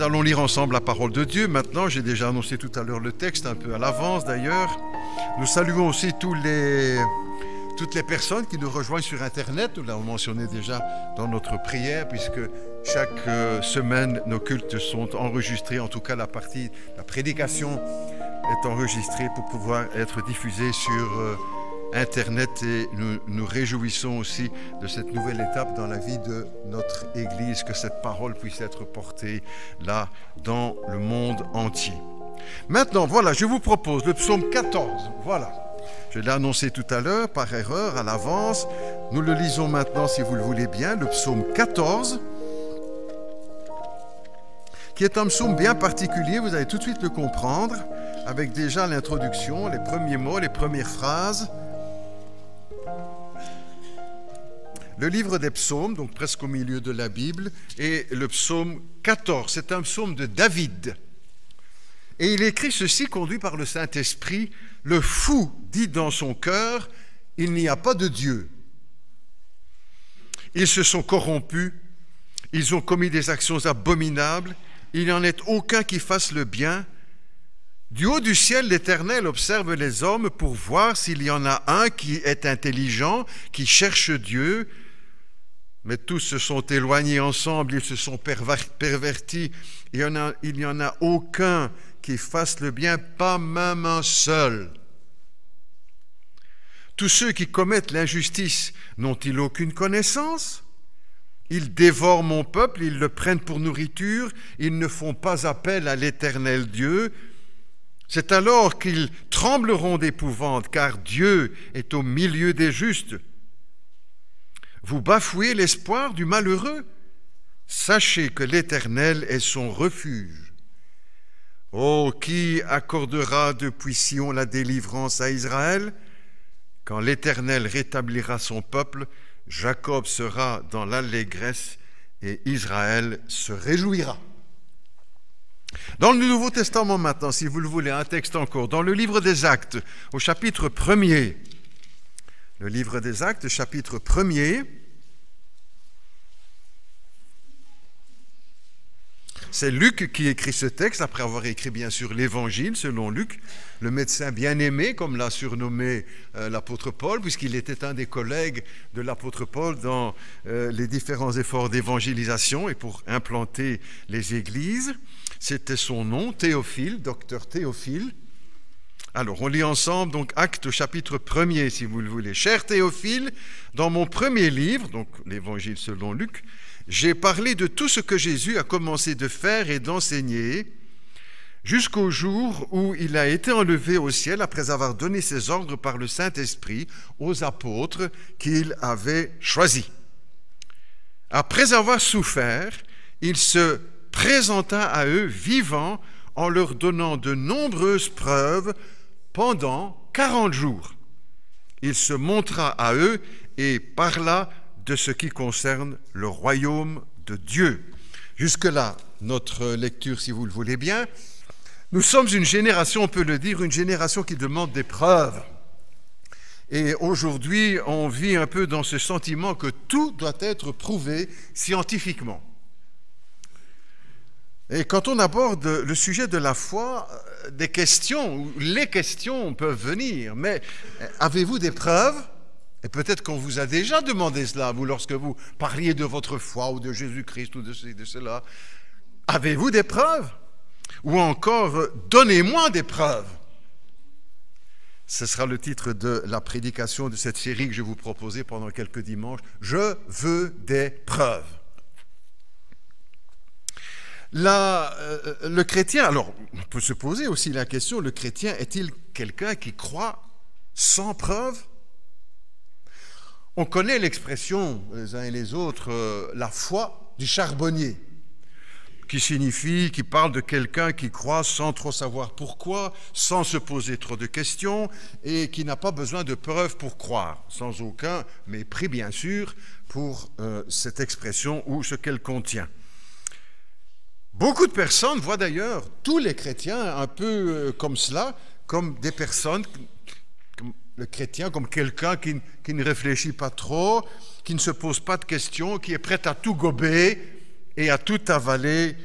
Nous allons lire ensemble la parole de Dieu. Maintenant, j'ai déjà annoncé tout à l'heure le texte, un peu à l'avance d'ailleurs. Nous saluons aussi toutes les personnes qui nous rejoignent sur Internet. Nous l'avons mentionné déjà dans notre prière, puisque chaque semaine, nos cultes sont enregistrés. En tout cas, la prédication est enregistrée pour pouvoir être diffusée sur Internet. Et nous nous réjouissons aussi de cette nouvelle étape dans la vie de notre Église, que cette parole puisse être portée là, dans le monde entier. Maintenant, voilà, je vous propose le psaume 14. Voilà. Je l'ai annoncé tout à l'heure, par erreur, à l'avance. Nous le lisons maintenant, si vous le voulez bien, le psaume 14, qui est un psaume bien particulier, vous allez tout de suite le comprendre, avec déjà l'introduction, les premiers mots, les premières phrases. Le livre des psaumes, donc presque au milieu de la Bible, et le psaume 14, c'est un psaume de David. Et il écrit ceci, conduit par le Saint-Esprit: « Le fou dit dans son cœur, il n'y a pas de Dieu. Ils se sont corrompus, ils ont commis des actions abominables, il n'y en est aucun qui fasse le bien. Du haut du ciel, l'Éternel observe les hommes pour voir s'il y en a un qui est intelligent, qui cherche Dieu. Mais tous se sont éloignés ensemble, ils se sont pervertis, il n'y en a aucun qui fasse le bien, pas même un seul. Tous ceux qui commettent l'injustice n'ont-ils aucune connaissance? Ils dévorent mon peuple, ils le prennent pour nourriture, ils ne font pas appel à l'Éternel Dieu. C'est alors qu'ils trembleront d'épouvante, car Dieu est au milieu des justes. Vous bafouez l'espoir du malheureux. Sachez que l'Éternel est son refuge. Oh, qui accordera depuis Sion la délivrance à Israël? Quand l'Éternel rétablira son peuple, Jacob sera dans l'allégresse et Israël se réjouira. » Dans le Nouveau Testament maintenant, si vous le voulez, un texte encore, dans le livre des Actes, au chapitre 1er, le livre des Actes, chapitre 1er, c'est Luc qui écrit ce texte, après avoir écrit bien sûr l'Évangile selon Luc, le médecin bien-aimé, comme l'a surnommé l'apôtre Paul, puisqu'il était un des collègues de l'apôtre Paul dans les différents efforts d'évangélisation et pour implanter les églises. C'était son nom, Théophile, docteur Théophile. Alors, on lit ensemble, donc, Actes au chapitre 1er, si vous le voulez. « Cher Théophile, dans mon premier livre, donc l'Évangile selon Luc, j'ai parlé de tout ce que Jésus a commencé de faire et d'enseigner jusqu'au jour où il a été enlevé au ciel après avoir donné ses ordres par le Saint-Esprit aux apôtres qu'il avait choisis. Après avoir souffert, il se présenta à eux vivant en leur donnant de nombreuses preuves pendant 40 jours. Il se montra à eux et parla de ce qui concerne le royaume de Dieu. » Jusque-là, notre lecture, si vous le voulez bien. Nous sommes une génération, on peut le dire, une génération qui demande des preuves. Et aujourd'hui, on vit un peu dans ce sentiment que tout doit être prouvé scientifiquement. Et quand on aborde le sujet de la foi, des questions, ou les questions peuvent venir, mais avez-vous des preuves? Et peut-être qu'on vous a déjà demandé cela, vous, lorsque vous parliez de votre foi ou de Jésus-Christ ou de cela. Avez-vous des preuves? Ou encore, donnez-moi des preuves. Ce sera le titre de la prédication de cette série que je vais vous proposer pendant quelques dimanches. Je veux des preuves. Le chrétien, alors on peut se poser aussi la question, le chrétien est-il quelqu'un qui croit sans preuve? On connaît l'expression, les uns et les autres, la foi du charbonnier, qui parle de quelqu'un qui croit sans trop savoir pourquoi, sans se poser trop de questions et qui n'a pas besoin de preuves pour croire, sans aucun mépris bien sûr pour cette expression ou ce qu'elle contient. Beaucoup de personnes voient d'ailleurs tous les chrétiens un peu comme cela, comme des personnes, comme le chrétien, comme quelqu'un qui ne réfléchit pas trop, qui ne se pose pas de questions, qui est prêt à tout gober et à tout avaler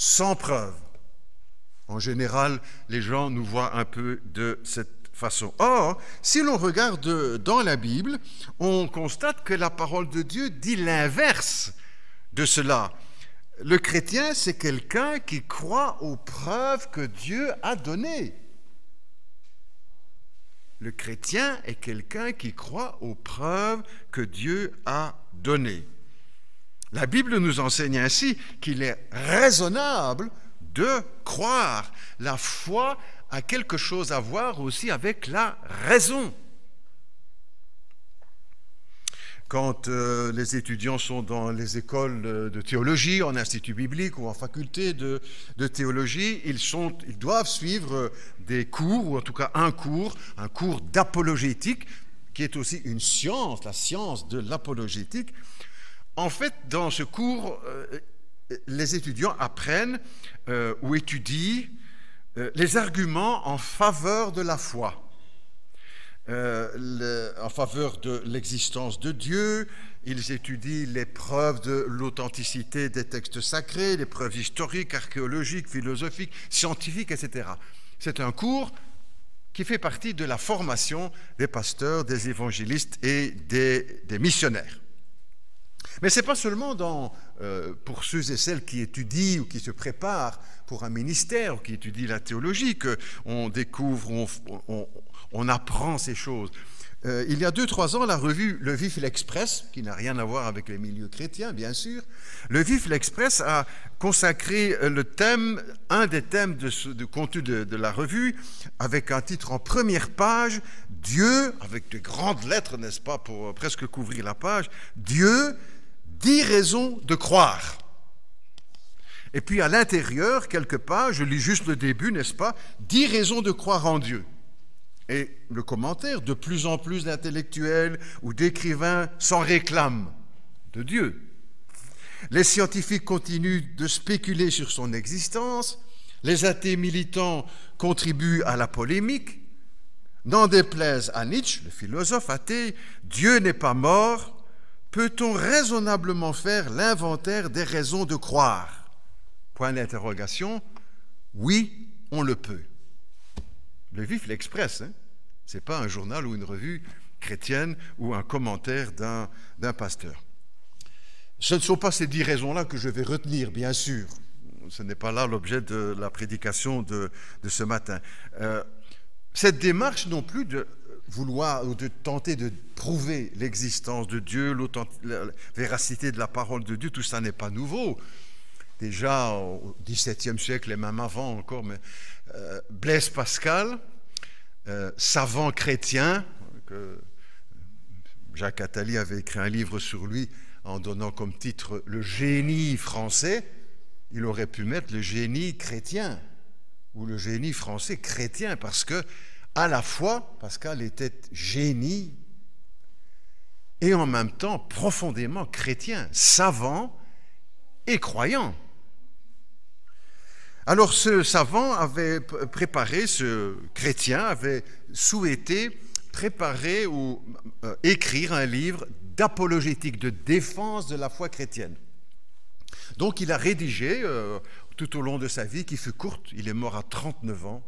sans preuve. En général, les gens nous voient un peu de cette façon. Or, si l'on regarde dans la Bible, on constate que la parole de Dieu dit l'inverse de cela. Le chrétien, c'est quelqu'un qui croit aux preuves que Dieu a données. Le chrétien est quelqu'un qui croit aux preuves que Dieu a données. La Bible nous enseigne ainsi qu'il est raisonnable de croire. La foi a quelque chose à voir aussi avec la raison. Quand les étudiants sont dans les écoles de théologie, en institut biblique ou en faculté de théologie, ils doivent suivre des cours, ou en tout cas un cours d'apologétique, qui est aussi une science, la science de l'apologétique. En fait, dans ce cours, les étudiants apprennent ou étudient les arguments en faveur de la foi. En faveur de l'existence de Dieu, ils étudient les preuves de l'authenticité des textes sacrés, les preuves historiques, archéologiques, philosophiques, scientifiques, etc. C'est un cours qui fait partie de la formation des pasteurs, des évangélistes et des missionnaires. Mais ce n'est pas seulement pour ceux et celles qui étudient ou qui se préparent pour un ministère ou qui étudient la théologie qu'on découvre, on apprend ces choses. Il y a 2-3 ans, la revue Le Vif l'Express, qui n'a rien à voir avec les milieux chrétiens, bien sûr, Le Vif l'Express a consacré un des thèmes de contenu de la revue, avec un titre en première page, Dieu, avec de grandes lettres, n'est-ce pas, pour presque couvrir la page, Dieu, 10 raisons de croire. Et puis à l'intérieur, quelque part, je lis juste le début, n'est-ce pas, 10 raisons de croire en Dieu. Et le commentaire, de plus en plus d'intellectuels ou d'écrivains s'en réclament de Dieu. Les scientifiques continuent de spéculer sur son existence, les athées militants contribuent à la polémique. N'en déplaise à Nietzsche, le philosophe athée, Dieu n'est pas mort. Peut-on raisonnablement faire l'inventaire des raisons de croire? Point d'interrogation. Oui, on le peut. Le Vif l'Express, hein? Ce n'est pas un journal ou une revue chrétienne ou un commentaire d'un pasteur. Ce ne sont pas ces 10 raisons-là que je vais retenir, bien sûr. Ce n'est pas là l'objet de la prédication de ce matin. Cette démarche non plus de vouloir ou de tenter de prouver l'existence de Dieu, la véracité de la parole de Dieu, tout ça n'est pas nouveau. Déjà au XVIIe siècle et même avant encore, mais Blaise Pascal, savant chrétien, que Jacques Attali avait écrit un livre sur lui en donnant comme titre « Le génie français », il aurait pu mettre « Le génie chrétien » ou « Le génie français chrétien » parce que à la fois, Pascal était génie et en même temps profondément chrétien, savant et croyant. Alors ce savant avait préparé, ce chrétien avait souhaité préparer ou écrire un livre d'apologétique, de défense de la foi chrétienne. Donc il a rédigé tout au long de sa vie, qui fut courte, il est mort à 39 ans,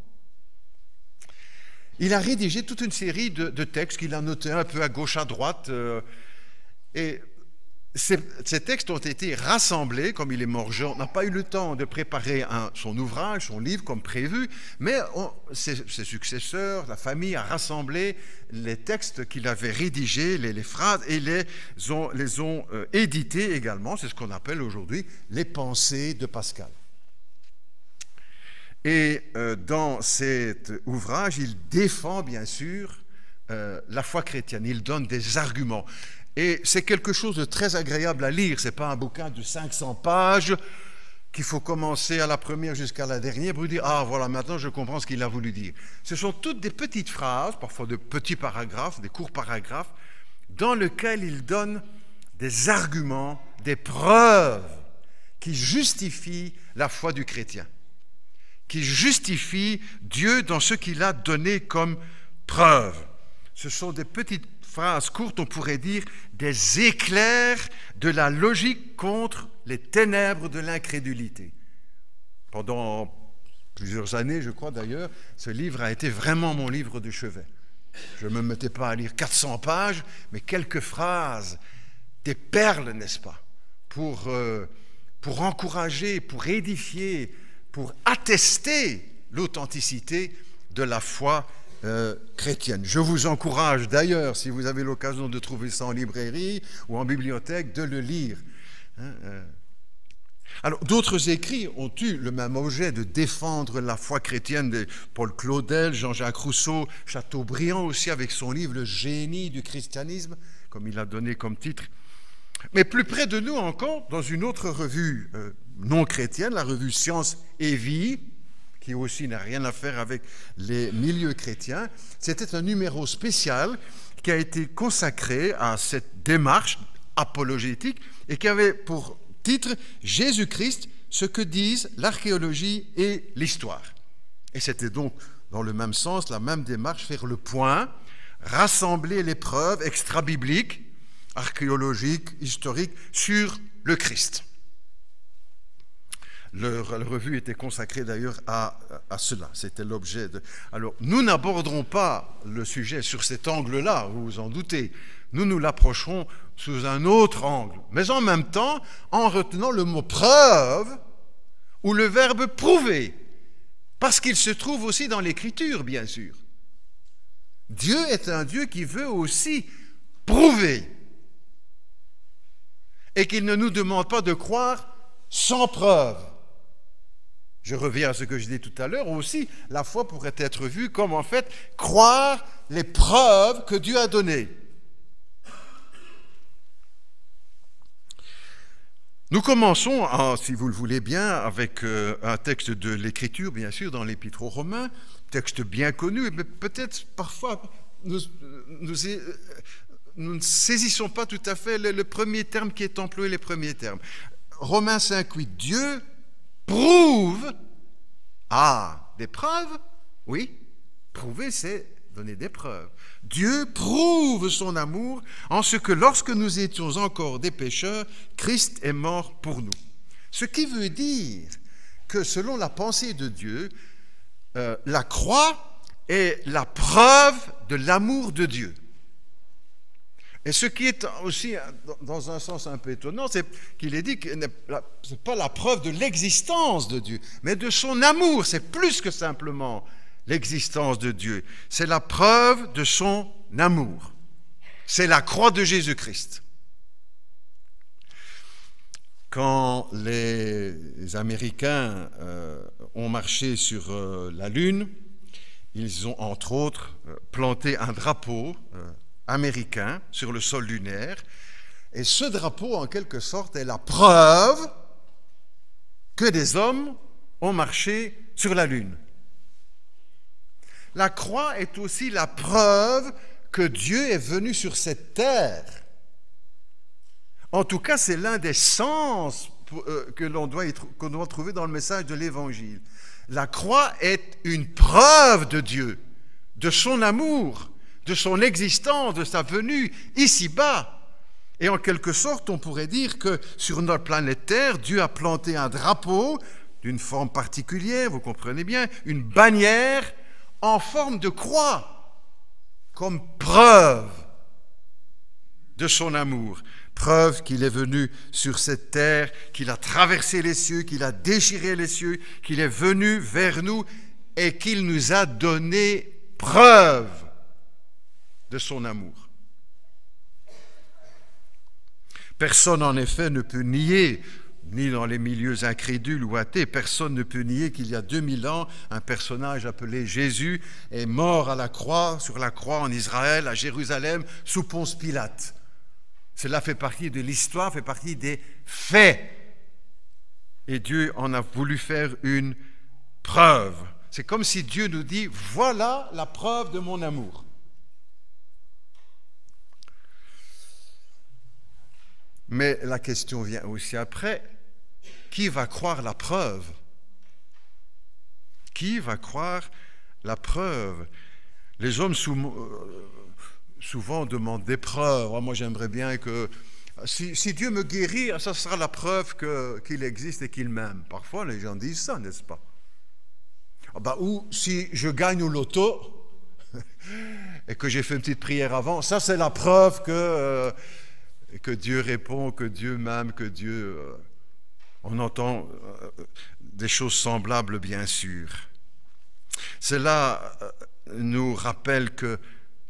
il a rédigé toute une série de textes qu'il a notés un peu à gauche, à droite, et ces textes ont été rassemblés, comme il est mort jeune, on n'a pas eu le temps de préparer son ouvrage, son livre comme prévu, mais ses successeurs, la famille a rassemblé les textes qu'il avait rédigés, les phrases, et les ont édités également, c'est ce qu'on appelle aujourd'hui les pensées de Pascal. Et dans cet ouvrage, il défend bien sûr la foi chrétienne, il donne des arguments. Et c'est quelque chose de très agréable à lire, ce n'est pas un bouquin de 500 pages qu'il faut commencer à la première jusqu'à la dernière pour dire « Ah, voilà, maintenant je comprends ce qu'il a voulu dire ». Ce sont toutes des petites phrases, parfois de petits paragraphes, des courts paragraphes, dans lesquels il donne des arguments, des preuves qui justifient la foi du chrétien, qui justifient Dieu dans ce qu'il a donné comme preuve. Ce sont des petites phrases courtes, on pourrait dire, des éclairs de la logique contre les ténèbres de l'incrédulité. Pendant plusieurs années, je crois d'ailleurs, ce livre a été vraiment mon livre de chevet. Je ne me mettais pas à lire 400 pages, mais quelques phrases, des perles, n'est-ce pas, pour encourager, pour édifier, pour attester l'authenticité de la foi chrétienne. Je vous encourage d'ailleurs, si vous avez l'occasion de trouver ça en librairie ou en bibliothèque, de le lire. Alors, d'autres écrits ont eu le même objet de défendre la foi chrétienne, de Paul Claudel, Jean-Jacques Rousseau, Chateaubriand aussi, avec son livre « Le génie du christianisme », comme il a donné comme titre. Mais plus près de nous encore, dans une autre revue non chrétienne, la revue Science et Vie, qui aussi n'a rien à faire avec les milieux chrétiens, c'était un numéro spécial qui a été consacré à cette démarche apologétique et qui avait pour titre « Jésus-Christ, ce que disent l'archéologie et l'histoire ». Et c'était donc dans le même sens, la même démarche, faire le point, rassembler les preuves extra-bibliques, archéologiques, historiques, sur le Christ. La revue était consacrée d'ailleurs à cela, c'était l'objet de... Alors, nous n'aborderons pas le sujet sur cet angle-là, vous vous en doutez, nous l'approcherons sous un autre angle, mais en même temps, en retenant le mot preuve ou le verbe prouver, parce qu'il se trouve aussi dans l'Écriture, bien sûr. Dieu est un Dieu qui veut aussi prouver, et qu'il ne nous demande pas de croire sans preuve. Je reviens à ce que je disais tout à l'heure, aussi, la foi pourrait être vue comme en fait croire les preuves que Dieu a données. Nous commençons, si vous le voulez bien, avec un texte de l'Écriture, bien sûr, dans l'Épître aux Romains, texte bien connu, mais peut-être parfois nous ne saisissons pas tout à fait le premier terme qui est employé, les premiers termes. Romains 5,8, Dieu prouve, des preuves, oui, prouver c'est donner des preuves. Dieu prouve son amour en ce que lorsque nous étions encore des pécheurs, Christ est mort pour nous. Ce qui veut dire que selon la pensée de Dieu, la croix est la preuve de l'amour de Dieu. Et ce qui est aussi, dans un sens un peu étonnant, c'est qu'il est dit que ce n'est pas la preuve de l'existence de Dieu, mais de son amour. C'est plus que simplement l'existence de Dieu. C'est la preuve de son amour. C'est la croix de Jésus-Christ. Quand les Américains ont marché sur la Lune, ils ont entre autres planté un drapeau américain sur le sol lunaire, et ce drapeau en quelque sorte est la preuve que des hommes ont marché sur la Lune. La croix est aussi la preuve que Dieu est venu sur cette terre. En tout cas, c'est l'un des sens que l'on doit trouver dans le message de l'Évangile. La croix est une preuve de Dieu, de son amour, de son existence, de sa venue ici-bas. Et en quelque sorte, on pourrait dire que sur notre planète Terre, Dieu a planté un drapeau d'une forme particulière, vous comprenez bien, une bannière en forme de croix, comme preuve de son amour, preuve qu'il est venu sur cette terre, qu'il a traversé les cieux, qu'il a déchiré les cieux, qu'il est venu vers nous et qu'il nous a donné preuve de son amour. Personne, en effet, ne peut nier, ni dans les milieux incrédules ou athées, personne ne peut nier qu'il y a 2000 ans, un personnage appelé Jésus est mort à la croix, sur la croix en Israël, à Jérusalem, sous Ponce Pilate. Cela fait partie de l'histoire, fait partie des faits. Et Dieu en a voulu faire une preuve. C'est comme si Dieu nous dit, voilà la preuve de mon amour. Mais la question vient aussi après, qui va croire la preuve? Qui va croire la preuve? Les hommes souvent demandent des preuves. Moi, j'aimerais bien que Si Dieu me guérit, ça sera la preuve qu'il existe et qu'il m'aime. Parfois, les gens disent ça, n'est-ce pas? Ou si je gagne au loto et que j'ai fait une petite prière avant, ça c'est la preuve que Dieu répond, que Dieu m'aime, que Dieu... on entend des choses semblables, bien sûr. Cela nous rappelle que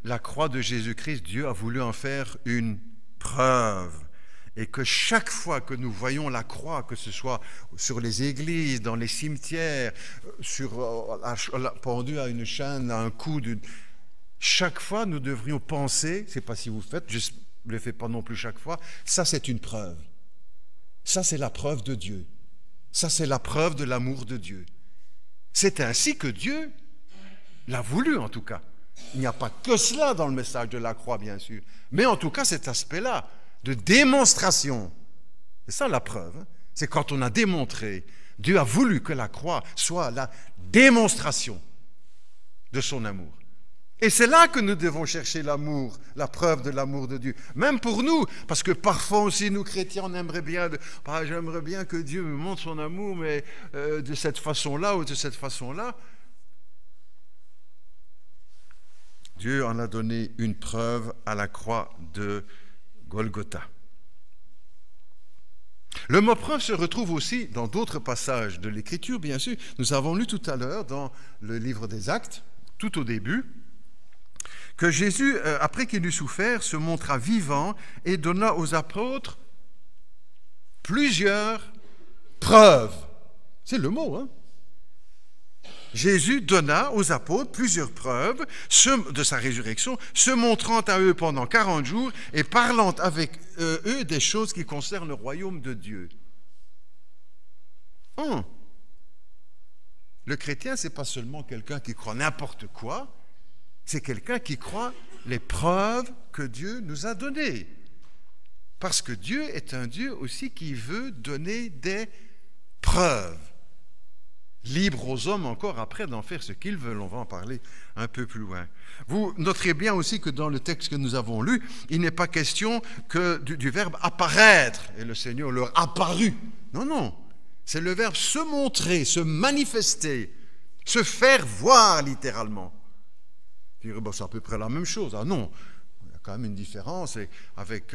la croix de Jésus-Christ, Dieu a voulu en faire une preuve. Et que chaque fois que nous voyons la croix, que ce soit sur les églises, dans les cimetières, pendu à une chaîne, à un cou, chaque fois nous devrions penser, je ne sais pas si vous le faites, je ne le fais pas non plus chaque fois, ça c'est une preuve. Ça c'est la preuve de Dieu. Ça c'est la preuve de l'amour de Dieu. C'est ainsi que Dieu l'a voulu en tout cas. Il n'y a pas que cela dans le message de la croix, bien sûr. Mais en tout cas, cet aspect-là, de démonstration, c'est ça la preuve. C'est quand on a démontré, Dieu a voulu que la croix soit la démonstration de son amour. Et c'est là que nous devons chercher l'amour, la preuve de l'amour de Dieu. Même pour nous, parce que parfois aussi, nous chrétiens, on aimerait bien, j'aimerais bien que Dieu me montre son amour, mais de cette façon-là ou de cette façon-là. Dieu en a donné une preuve à la croix de Golgotha. Le mot preuve se retrouve aussi dans d'autres passages de l'Écriture, bien sûr. Nous avons lu tout à l'heure dans le livre des Actes, tout au début, que Jésus, après qu'il eut souffert, se montra vivant et donna aux apôtres plusieurs preuves. C'est le mot, hein? Jésus donna aux apôtres plusieurs preuves de sa résurrection, se montrant à eux pendant 40 jours et parlant avec eux des choses qui concernent le royaume de Dieu. Le chrétien, ce n'est pas seulement quelqu'un qui croit n'importe quoi, c'est quelqu'un qui croit les preuves que Dieu nous a données. Parce que Dieu est un Dieu aussi qui veut donner des preuves. Libre aux hommes encore après d'en faire ce qu'ils veulent. On va en parler un peu plus loin. Vous noterez bien aussi que dans le texte que nous avons lu, il n'est pas question que du verbe apparaître, et le Seigneur leur apparut. Non, non. C'est le verbe se montrer, se manifester, se faire voir littéralement. C'est à peu près la même chose. Ah non, il y a quand même une différence avec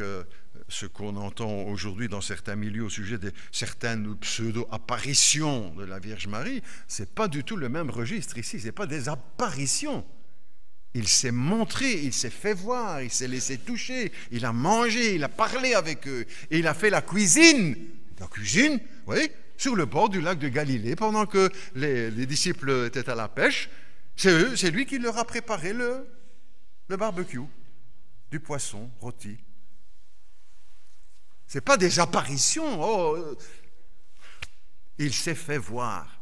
ce qu'on entend aujourd'hui dans certains milieux au sujet de certaines pseudo-apparitions de la Vierge Marie. Ce n'est pas du tout le même registre ici, ce n'est pas des apparitions. Il s'est montré, il s'est fait voir, il s'est laissé toucher, il a mangé, il a parlé avec eux, et il a fait la cuisine. La cuisine, oui, sur le bord du lac de Galilée, pendant que les disciples étaient à la pêche. C'est lui qui leur a préparé le barbecue, du poisson rôti. Ce n'est pas des apparitions. Il s'est fait voir.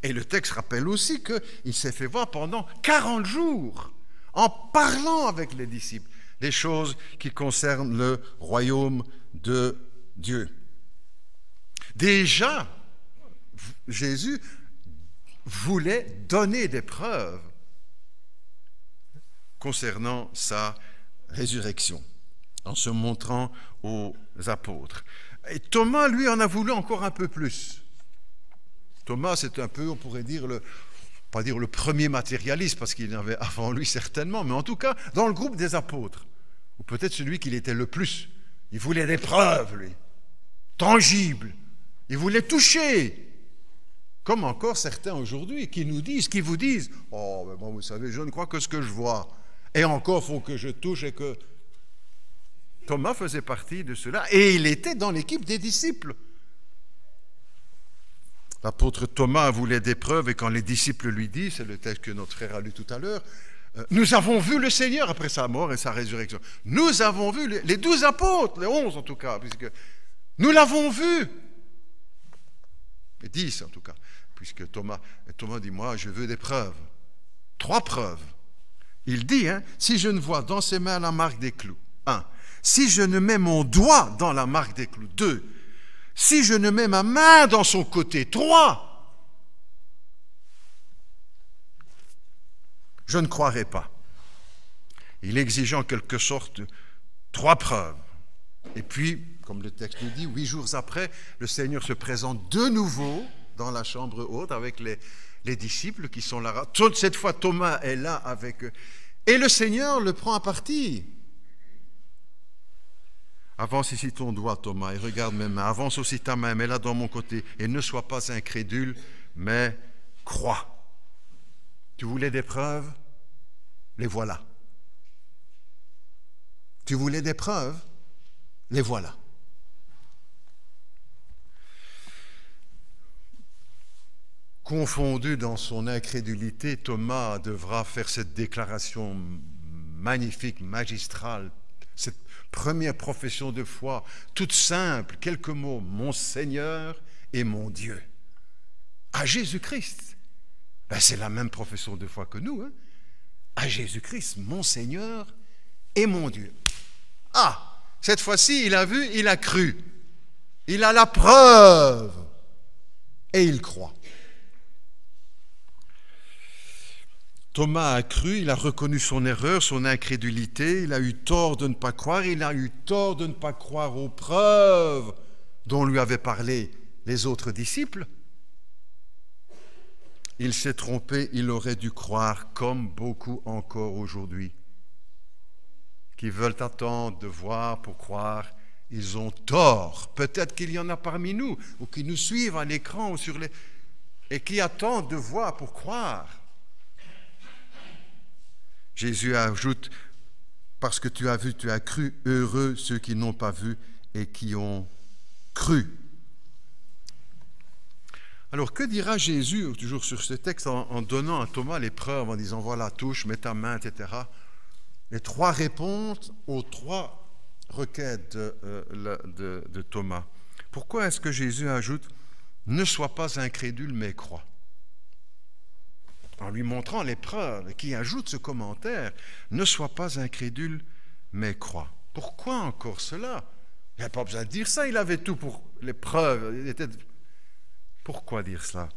Et le texte rappelle aussi qu'il s'est fait voir pendant 40 jours, en parlant avec les disciples, des choses qui concernent le royaume de Dieu. Déjà, Jésus voulait donner des preuves concernant sa résurrection, en se montrant aux apôtres. Et Thomas, lui, en a voulu encore un peu plus. Thomas, c'est un peu, on pourrait dire, pas dire le premier matérialiste, parce qu'il y en avait avant lui certainement, mais en tout cas, dans le groupe des apôtres, ou peut-être celui qui l'était le plus. Il voulait des preuves, lui, tangibles. Il voulait toucher. Comme encore certains aujourd'hui qui nous disent, qui vous disent « Oh, mais bon, vous savez, je ne crois que ce que je vois. Et encore, il faut que je touche et que... » Thomas faisait partie de cela et il était dans l'équipe des disciples. L'apôtre Thomas voulait des preuves et quand les disciples lui disent, c'est le texte que notre frère a lu tout à l'heure, nous avons vu le Seigneur après sa mort et sa résurrection. Nous avons vu les 12 apôtres, les 11 en tout cas, puisque nous l'avons vu. Les 10 en tout cas, puisque Thomas dit, moi je veux des preuves. 3 preuves. Il dit, si je ne vois dans ses mains la marque des clous, 1. Si je ne mets mon doigt dans la marque des clous, 2. Si je ne mets ma main dans son côté, 3. Je ne croirai pas. Il exigeait en quelque sorte 3 preuves. Et puis, comme le texte nous dit, 8 jours après, le Seigneur se présente de nouveau dans la chambre haute avec les disciples qui sont là. Cette fois, Thomas est là avec eux. Et le Seigneur le prend à partie. Avance ici ton doigt, Thomas, et regarde mes mains. Avance aussi ta main, mets-la dans mon côté. Et ne sois pas incrédule, mais crois. Tu voulais des preuves? Les voilà. Tu voulais des preuves? Les voilà. Confondu dans son incrédulité, Thomas devra faire cette déclaration magnifique, magistrale, cette première profession de foi, toute simple, quelques mots, mon Seigneur et mon Dieu. À Jésus-Christ. Ben, c'est la même profession de foi que nous. Hein? À Jésus-Christ, mon Seigneur et mon Dieu. Ah, cette fois-ci, il a vu, il a cru. Il a la preuve. Et il croit. Thomas a cru, il a reconnu son erreur, son incrédulité, il a eu tort de ne pas croire, il a eu tort de ne pas croire aux preuves dont lui avaient parlé les autres disciples. Il s'est trompé, il aurait dû croire, comme beaucoup encore aujourd'hui, qui veulent attendre de voir pour croire, ils ont tort. Peut-être qu'il y en a parmi nous, ou qui nous suivent à l'écran, ou sur les... et qui attendent de voir pour croire. Jésus ajoute, parce que tu as vu, tu as cru, heureux ceux qui n'ont pas vu et qui ont cru. Alors, que dira Jésus, toujours sur ce texte, en donnant à Thomas les preuves, en disant, voilà, touche, mets ta main, etc. Les 3 réponses aux 3 requêtes de Thomas. Pourquoi est-ce que Jésus ajoute, ne sois pas incrédule, mais crois? En lui montrant les preuves, qui ajoute ce commentaire, ne sois pas incrédule, mais crois. Pourquoi encore cela? Il n'y a pas besoin de dire ça, il avait tout pour les preuves. Pourquoi dire cela?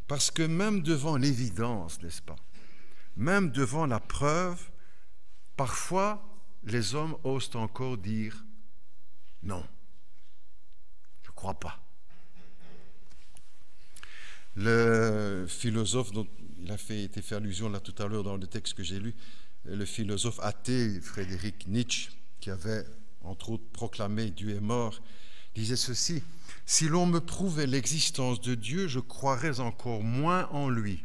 Parce que même devant l'évidence, n'est-ce pas? Même devant la preuve, parfois, les hommes osent encore dire non, je ne crois pas. Le philosophe dont il a été fait allusion là tout à l'heure dans le texte que j'ai lu, le philosophe athée Friedrich Nietzsche, qui avait entre autres proclamé Dieu est mort, disait ceci: si l'on me prouvait l'existence de Dieu, je croirais encore moins en lui.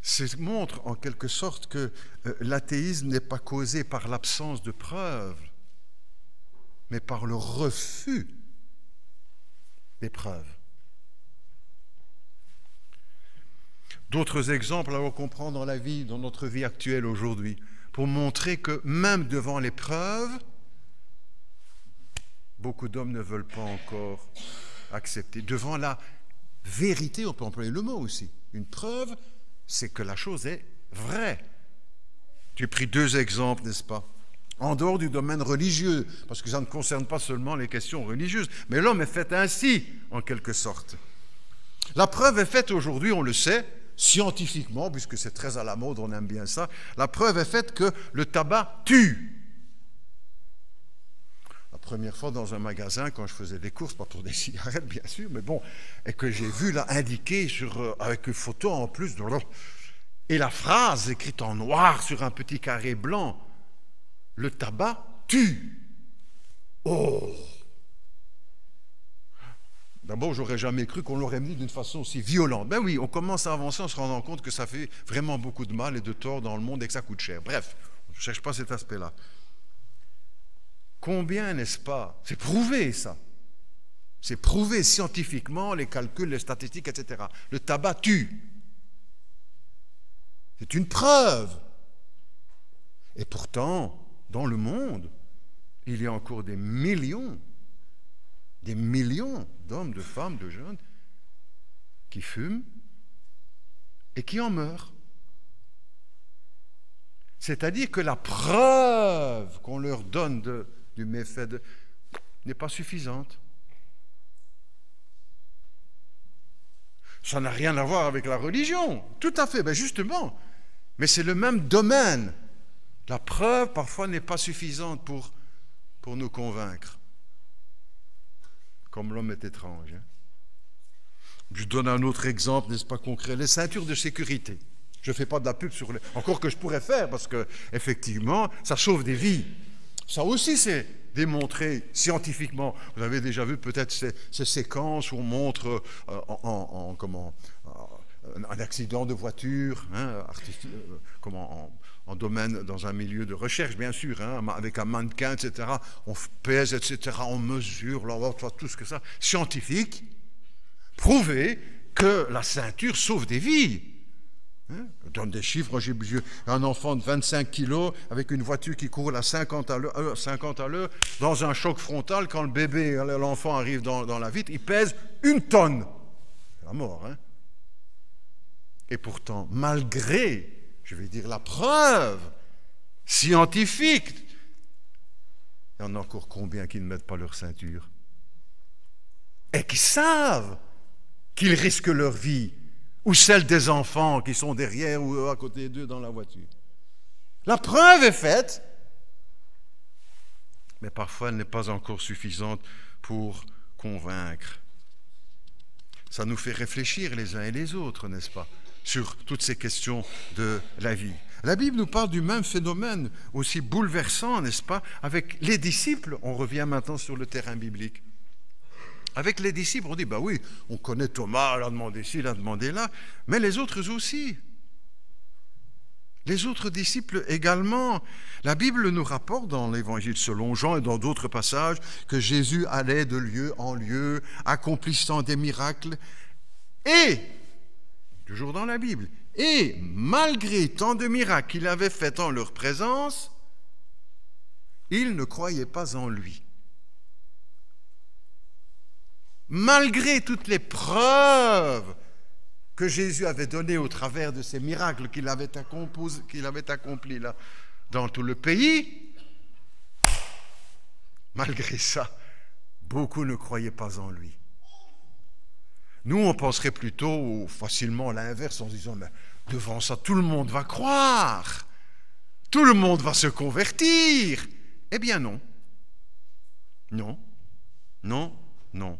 Ça montre en quelque sorte que l'athéisme n'est pas causé par l'absence de preuves, mais par le refus des preuves. D'autres exemples alors qu'on prend dans la vie, dans notre vie actuelle aujourd'hui, pour montrer que même devant les preuves, beaucoup d'hommes ne veulent pas encore accepter. Devant la vérité, on peut employer le mot aussi. Une preuve, c'est que la chose est vraie. J'ai pris 2 exemples, n'est-ce pas? En dehors du domaine religieux, parce que ça ne concerne pas seulement les questions religieuses, mais l'homme est fait ainsi, en quelque sorte. La preuve est faite aujourd'hui, on le sait, scientifiquement, puisque c'est très à la mode, on aime bien ça, la preuve est faite que le tabac tue. La première fois dans un magasin, quand je faisais des courses, pas pour des cigarettes bien sûr, mais bon, et que j'ai vu là indiqué avec une photo en plus, et la phrase écrite en noir sur un petit carré blanc, le tabac tue. Oh! D'abord, j'aurais jamais cru qu'on l'aurait mis d'une façon aussi violente. Ben oui, on commence à avancer en se rendant compte que ça fait vraiment beaucoup de mal et de tort dans le monde et que ça coûte cher. Bref, je ne cherche pas cet aspect-là. Combien, n'est-ce pas? C'est prouvé, ça. C'est prouvé scientifiquement, les calculs, les statistiques, etc. Le tabac tue. C'est une preuve. Et pourtant, dans le monde, il y a encore des millions d'hommes, de femmes, de jeunes qui fument et qui en meurent. C'est-à-dire que la preuve qu'on leur donne du méfait n'est pas suffisante. Ça n'a rien à voir avec la religion, tout à fait, ben justement, mais c'est le même domaine. La preuve, parfois, n'est pas suffisante pour nous convaincre. Comme l'homme est étrange. Hein. Je donne un autre exemple, n'est-ce pas, concret. Les ceintures de sécurité. Je ne fais pas de la pub sur les... Encore que je pourrais faire, parce que effectivement, ça sauve des vies. Ça aussi, c'est démontré scientifiquement. Vous avez déjà vu peut-être ces séquences où on montre un accident de voiture, hein, en domaine, dans un milieu de recherche, bien sûr, hein, avec un mannequin, etc. On pèse, etc. On mesure, là, on voit tout ce que ça. Scientifique, prouvé que la ceinture sauve des vies. Hein? Je donne des chiffres. J'ai un enfant de 25 kilos avec une voiture qui court à 50 à l'heure dans un choc frontal. Quand le bébé, l'enfant arrive dans la vitre, il pèse 1 tonne. C'est la mort. Hein? Et pourtant, malgré, je vais dire, la preuve scientifique, il y en a encore combien qui ne mettent pas leur ceinture et qui savent qu'ils risquent leur vie, ou celle des enfants qui sont derrière ou à côté d'eux dans la voiture. La preuve est faite, mais parfois elle n'est pas encore suffisante pour convaincre. Ça nous fait réfléchir les uns et les autres, n'est-ce pas, sur toutes ces questions de la vie. La Bible nous parle du même phénomène aussi bouleversant, n'est-ce pas, avec les disciples. On revient maintenant sur le terrain biblique. Avec les disciples, on dit, bah oui, on connaît Thomas, il a demandé ci, il a demandé là, mais les autres aussi. Les autres disciples également. La Bible nous rapporte dans l'Évangile selon Jean et dans d'autres passages que Jésus allait de lieu en lieu, accomplissant des miracles. Et, toujours dans la Bible, et malgré tant de miracles qu'il avait faits en leur présence, ils ne croyaient pas en lui. Malgré toutes les preuves que Jésus avait données au travers de ces miracles qu'il avait accomplis là, dans tout le pays, malgré ça, beaucoup ne croyaient pas en lui. Nous, on penserait plutôt facilement l'inverse en se disant, mais devant ça, tout le monde va croire, tout le monde va se convertir. Eh bien non, non, non, non.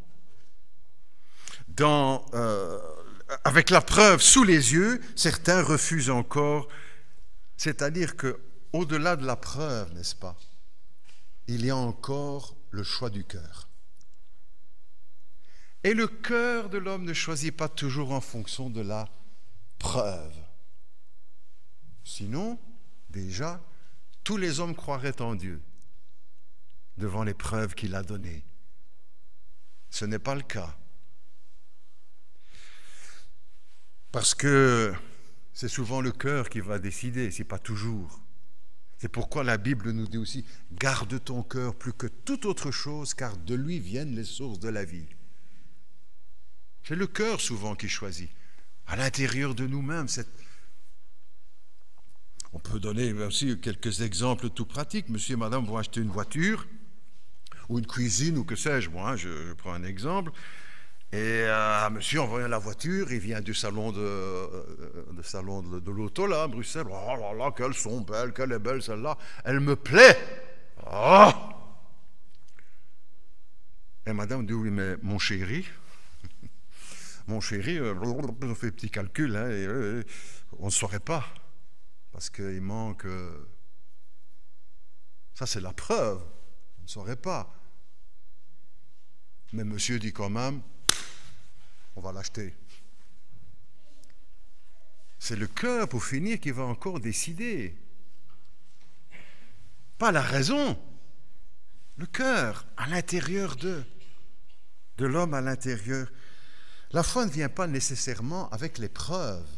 Avec la preuve sous les yeux, certains refusent encore. C'est-à-dire qu'au-delà de la preuve, n'est-ce pas, il y a encore le choix du cœur. Et le cœur de l'homme ne choisit pas toujours en fonction de la preuve. Sinon, déjà, tous les hommes croiraient en Dieu devant les preuves qu'il a données. Ce n'est pas le cas. Parce que c'est souvent le cœur qui va décider, ce n'est pas toujours. C'est pourquoi la Bible nous dit aussi « Garde ton cœur plus que toute autre chose, car de lui viennent les sources de la vie. » C'est le cœur souvent qui choisit. À l'intérieur de nous-mêmes, on peut donner aussi quelques exemples tout pratiques. Monsieur et madame vont acheter une voiture, ou une cuisine, ou que sais-je, moi, je prends un exemple. Et monsieur envoie la voiture, il vient du salon de l'auto là à Bruxelles. Oh là là, qu'elles sont belles, qu'elle est belle celle-là, elle me plaît. Oh. Et madame dit oui, mais mon chéri, on fait petit calcul, hein, et on ne saurait pas, parce qu'il manque. Ça c'est la preuve, on ne saurait pas. Mais monsieur dit quand même. On va l'acheter. C'est le cœur, pour finir, qui va encore décider. Pas la raison. Le cœur, à l'intérieur de l'homme à l'intérieur. La foi ne vient pas nécessairement avec les preuves.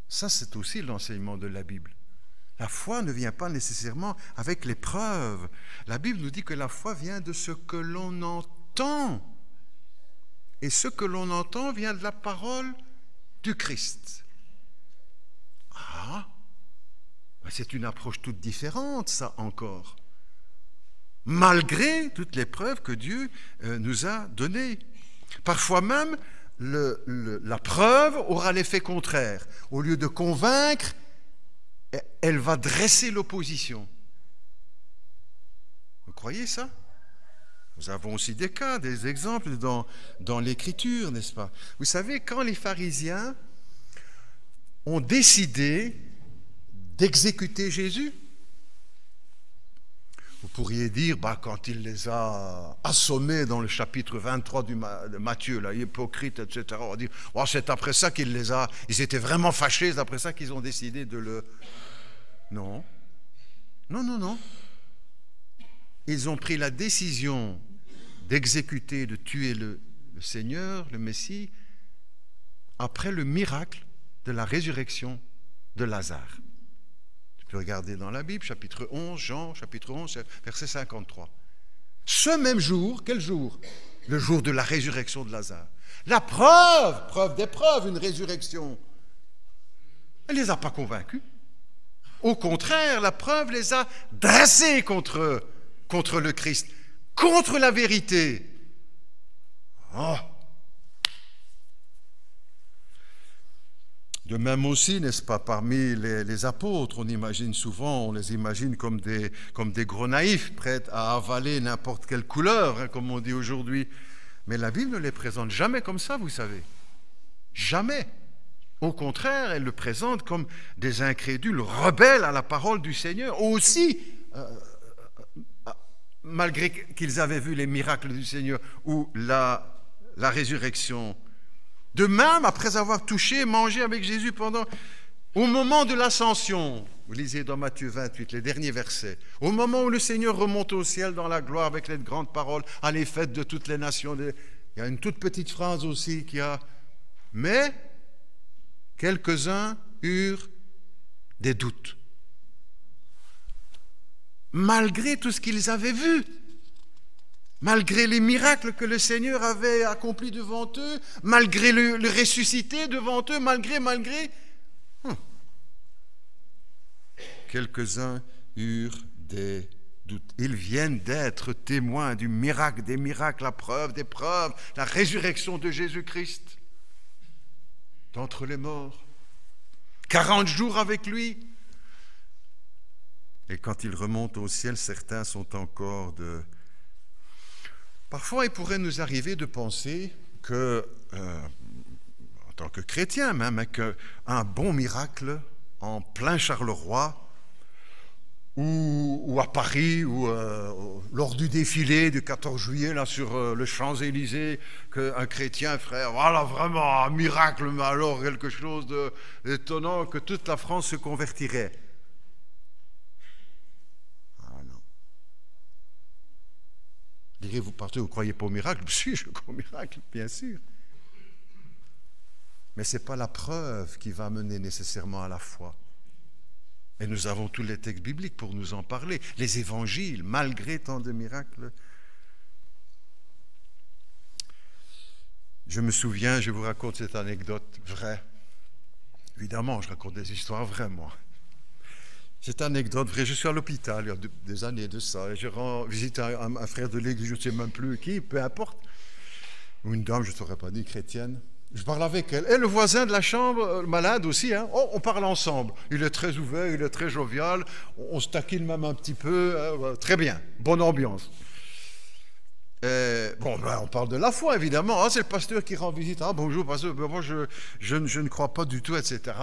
Ça, c'est aussi l'enseignement de la Bible. La foi ne vient pas nécessairement avec les preuves. La Bible nous dit que la foi vient de ce que l'on entend. Et ce que l'on entend vient de la parole du Christ. Ah, c'est une approche toute différente, ça encore. Malgré toutes les preuves que Dieu nous a données. Parfois même, la preuve aura l'effet contraire. Au lieu de convaincre, elle va dresser l'opposition. Vous croyez ça? Nous avons aussi des cas, des exemples dans l'Écriture, n'est-ce pas? Vous savez, quand les pharisiens ont décidé d'exécuter Jésus, vous pourriez dire, quand il les a assommés dans le chapitre 23 de Matthieu, là, hypocrite, etc., on va dire, c'est après ça ils étaient vraiment fâchés, c'est après ça qu'ils ont décidé de le... Non. Non. Ils ont pris la décision d'exécuter, de tuer le Seigneur, le Messie, après le miracle de la résurrection de Lazare. Tu peux regarder dans la Bible, chapitre 11, Jean, chapitre 11, verset 53. Ce même jour, quel jour? Le jour de la résurrection de Lazare. La preuve des preuves, une résurrection. Elle ne les a pas convaincus. Au contraire, la preuve les a dressés contre le Christ, contre la vérité. De même aussi, n'est-ce pas, parmi les apôtres, on les imagine comme des gros naïfs, prêts à avaler n'importe quelle couleur, comme on dit aujourd'hui. Mais la Bible ne les présente jamais comme ça, vous savez. Jamais. Au contraire, elle le présente comme des incrédules rebelles à la parole du Seigneur, aussi, malgré qu'ils avaient vu les miracles du Seigneur ou la résurrection. De même, après avoir touché, mangé avec Jésus au moment de l'ascension, vous lisez dans Matthieu 28, les derniers versets, au moment où le Seigneur remonte au ciel dans la gloire avec les grandes paroles, à les fêtes de toutes les nations. Il y a une toute petite phrase aussi qui a... Mais quelques-uns eurent des doutes. Malgré tout ce qu'ils avaient vu, malgré les miracles que le Seigneur avait accomplis devant eux, malgré le ressuscité devant eux, malgré, quelques-uns eurent des doutes. Ils viennent d'être témoins du miracle des miracles, la preuve des preuves, la résurrection de Jésus-Christ d'entre les morts. 40 jours avec lui. Et quand il remonte au ciel, certains sont encore de... Parfois, il pourrait nous arriver de penser que, en tant que chrétien même, qu'un bon miracle en plein Charleroi, ou à Paris, ou lors du défilé du 14 juillet, là, sur le Champs-Élysées, qu'un chrétien ferait, voilà, vraiment un miracle, mais alors quelque chose d'étonnant, que toute la France se convertirait. Direz-vous, partout, vous ne croyez pas au miracle? Si, je crois au miracle, bien sûr. Mais ce n'est pas la preuve qui va mener nécessairement à la foi. Et nous avons tous les textes bibliques pour nous en parler. Les évangiles, malgré tant de miracles. Je me souviens, je vous raconte cette anecdote vraie. Évidemment, je raconte des histoires vraies, moi. Cette anecdote vraie, je suis à l'hôpital, il y a des années de ça, et je rends visite à un frère de l'église, je ne sais même plus qui, peu importe, ou une dame, je ne saurais pas dire, chrétienne. Je parle avec elle. Et le voisin de la chambre, malade aussi, on parle ensemble. Il est très ouvert, il est très jovial, on se taquine même un petit peu, très bien, bonne ambiance. On parle de la foi, évidemment. C'est le pasteur qui rend visite. Bonjour, pasteur, moi je ne crois pas du tout, etc.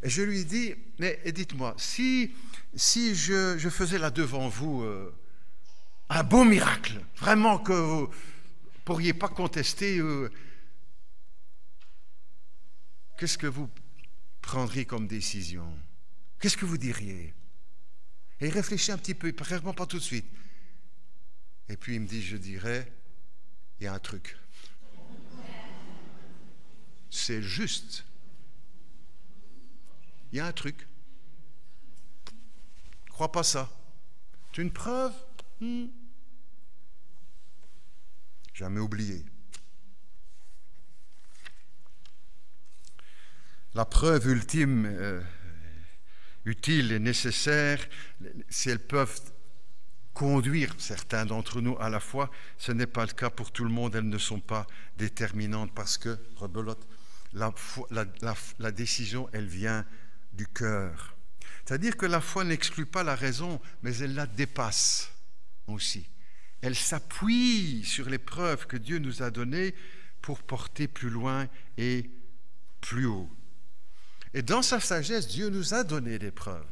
Et je lui dis, mais dites-moi, si je faisais là devant vous un beau miracle, vraiment que vous ne pourriez pas contester, qu'est-ce que vous prendriez comme décision? Qu'est-ce que vous diriez? Et il réfléchit un petit peu, il ne répond pas tout de suite. Et puis il me dit, je dirais, il y a un truc. C'est juste. Il y a un truc. Je ne crois pas ça. C'est une preuve? Jamais oublié. La preuve ultime, utile et nécessaire, si elles peuvent conduire certains d'entre nous à la foi, ce n'est pas le cas pour tout le monde, elles ne sont pas déterminantes parce que, rebelote, la décision, elle vient du cœur. C'est-à-dire que la foi n'exclut pas la raison, mais elle la dépasse aussi. Elle s'appuie sur les preuves que Dieu nous a données pour porter plus loin et plus haut. Et dans sa sagesse, Dieu nous a donné des preuves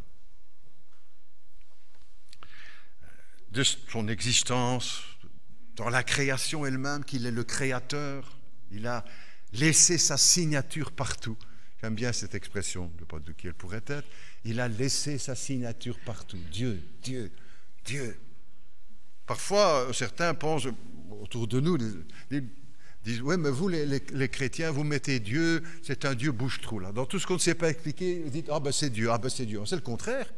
de son existence, dans la création elle-même, qu'il est le créateur. Il a laissé sa signature partout. J'aime bien cette expression, je ne sais pas de qui elle pourrait être. Il a laissé sa signature partout. Dieu, Dieu, Dieu. Parfois, certains pensent autour de nous, disent, oui, mais vous, les chrétiens, vous mettez Dieu, c'est un Dieu bouche-trou. Là. Dans tout ce qu'on ne sait pas expliquer, vous dites, ah ben c'est Dieu, ah ben c'est Dieu. C'est le contraire.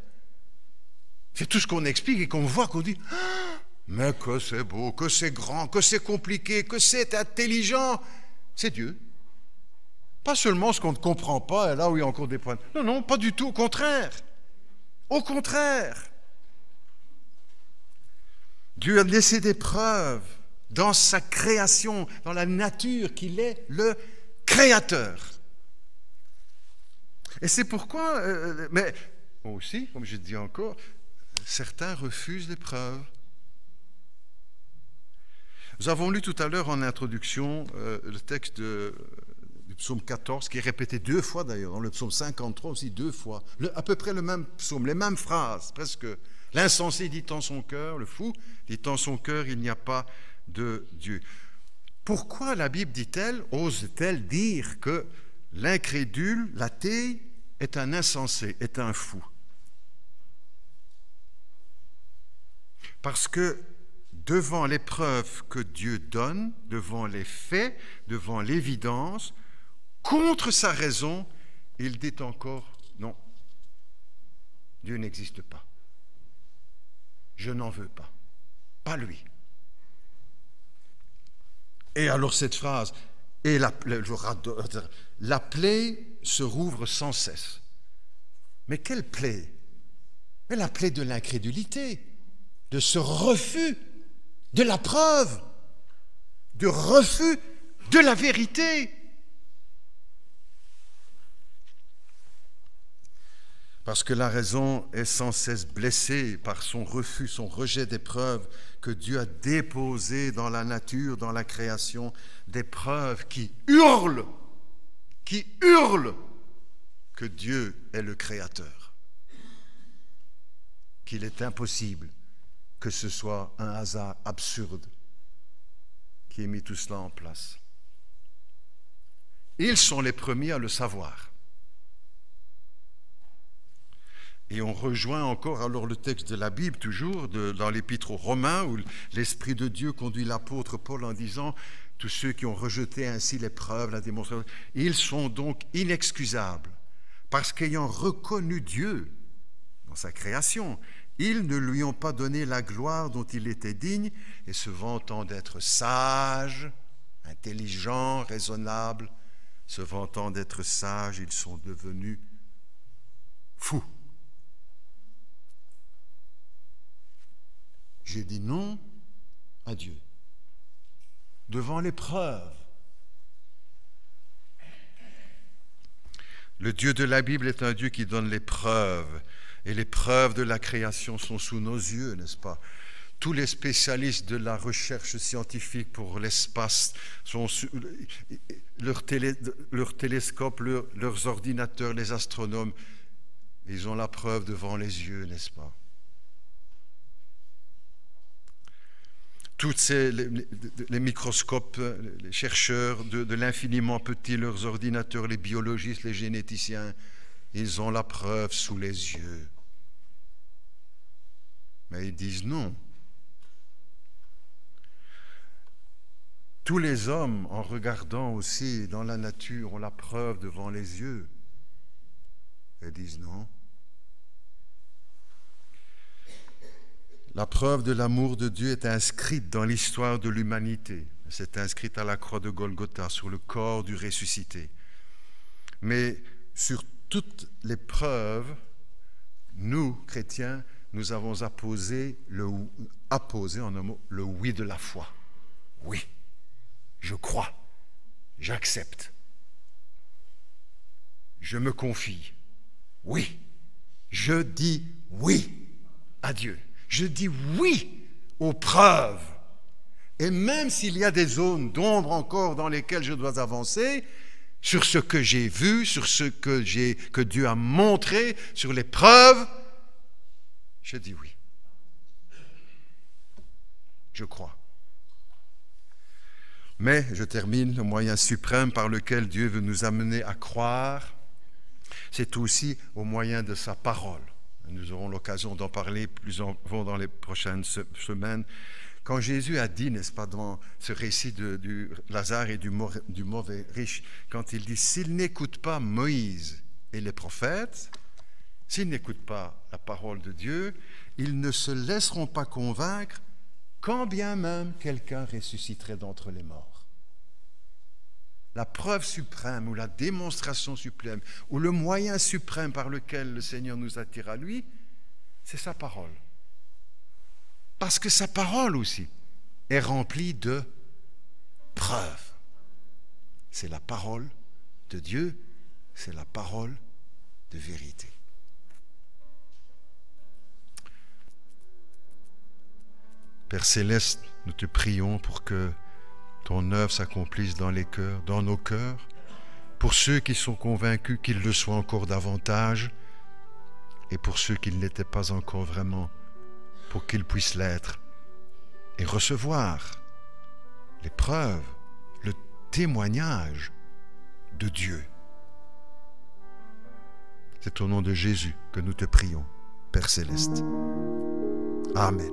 C'est tout ce qu'on explique et qu'on voit, qu'on dit, ah, mais que c'est beau, que c'est grand, que c'est compliqué, que c'est intelligent. C'est Dieu. Pas seulement ce qu'on ne comprend pas, et là où il y a encore des points. Non, non, pas du tout, au contraire. Au contraire. Dieu a laissé des preuves dans sa création, dans la nature, qu'il est le créateur. Et c'est pourquoi, mais aussi, comme je dis encore, certains refusent les preuves. Nous avons lu tout à l'heure en introduction le texte du psaume 14, qui est répété 2 fois d'ailleurs, dans le psaume 53 aussi 2 fois, à peu près le même psaume, les mêmes phrases, presque. L'insensé dit en son cœur, le fou dit en son cœur, il n'y a pas de Dieu. Pourquoi la Bible dit-elle, ose-t-elle dire que l'incrédule, l'athée, est un insensé, est un fou? Parce que devant les preuves que Dieu donne, devant les faits, devant l'évidence, contre sa raison, il dit encore non, Dieu n'existe pas. Je n'en veux pas. Pas lui. Et alors cette phrase, et la plaie se rouvre sans cesse. Mais quelle plaie? Mais la plaie de l'incrédulité, de ce refus de la preuve, de refus de la vérité. Parce que la raison est sans cesse blessée par son refus, son rejet des preuves que Dieu a déposées dans la nature, dans la création, des preuves qui hurlent que Dieu est le Créateur, qu'il est impossible que ce soit un hasard absurde qui ait mis tout cela en place. Ils sont les premiers à le savoir. Et on rejoint encore alors le texte de la Bible, toujours dans l'Épître aux Romains, où l'Esprit de Dieu conduit l'apôtre Paul en disant « Tous ceux qui ont rejeté ainsi les preuves, la démonstration, ils sont donc inexcusables, parce qu'ayant reconnu Dieu dans sa création, ils ne lui ont pas donné la gloire dont il était digne, et se vantant d'être sages, intelligents, raisonnables, se vantant d'être sages, ils sont devenus fous. » J'ai dit non à Dieu devant les preuves. Le Dieu de la Bible est un Dieu qui donne les preuves, et les preuves de la création sont sous nos yeux, n'est-ce pas? Tous les spécialistes de la recherche scientifique pour l'espace, leurs télescopes, leurs ordinateurs, les astronomes, ils ont la preuve devant les yeux, n'est-ce pas? Tous les microscopes, les chercheurs de l'infiniment petit, leurs ordinateurs, les biologistes, les généticiens, ils ont la preuve sous les yeux. Mais ils disent non. Tous les hommes, en regardant aussi dans la nature, ont la preuve devant les yeux. Ils disent non. La preuve de l'amour de Dieu est inscrite dans l'histoire de l'humanité. C'est inscrite à la croix de Golgotha, sur le corps du ressuscité. Mais sur toutes les preuves, nous, chrétiens, nous avons apposé en un mot, le oui de la foi. Oui, je crois, j'accepte, je me confie. Oui, Je dis oui à Dieu. Je dis oui aux preuves. Et même s'il y a des zones d'ombre encore dans lesquelles je dois avancer, sur ce que j'ai vu, sur ce que Dieu a montré, sur les preuves, je dis oui. Je crois. Mais, je termine, le moyen suprême par lequel Dieu veut nous amener à croire, c'est aussi au moyen de sa parole. Nous aurons l'occasion d'en parler plus avant dans les prochaines semaines. Quand Jésus a dit, n'est-ce pas, dans ce récit du Lazare et du mauvais riche, quand il dit « S'ils n'écoutent pas Moïse et les prophètes, s'ils n'écoutent pas la parole de Dieu, ils ne se laisseront pas convaincre, quand bien même quelqu'un ressusciterait d'entre les morts. » La preuve suprême ou la démonstration suprême ou le moyen suprême par lequel le Seigneur nous attire à lui, c'est sa parole. Parce que sa parole aussi est remplie de preuves. C'est la parole de Dieu, c'est la parole de vérité. Père Céleste, nous te prions pour que ton œuvre s'accomplisse dans les cœurs, dans nos cœurs, pour ceux qui sont convaincus qu'ils le soient encore davantage, et pour ceux qui ne l'étaient pas encore vraiment, pour qu'ils puissent l'être et recevoir les preuves, le témoignage de Dieu. C'est au nom de Jésus que nous te prions, Père Céleste. Amen.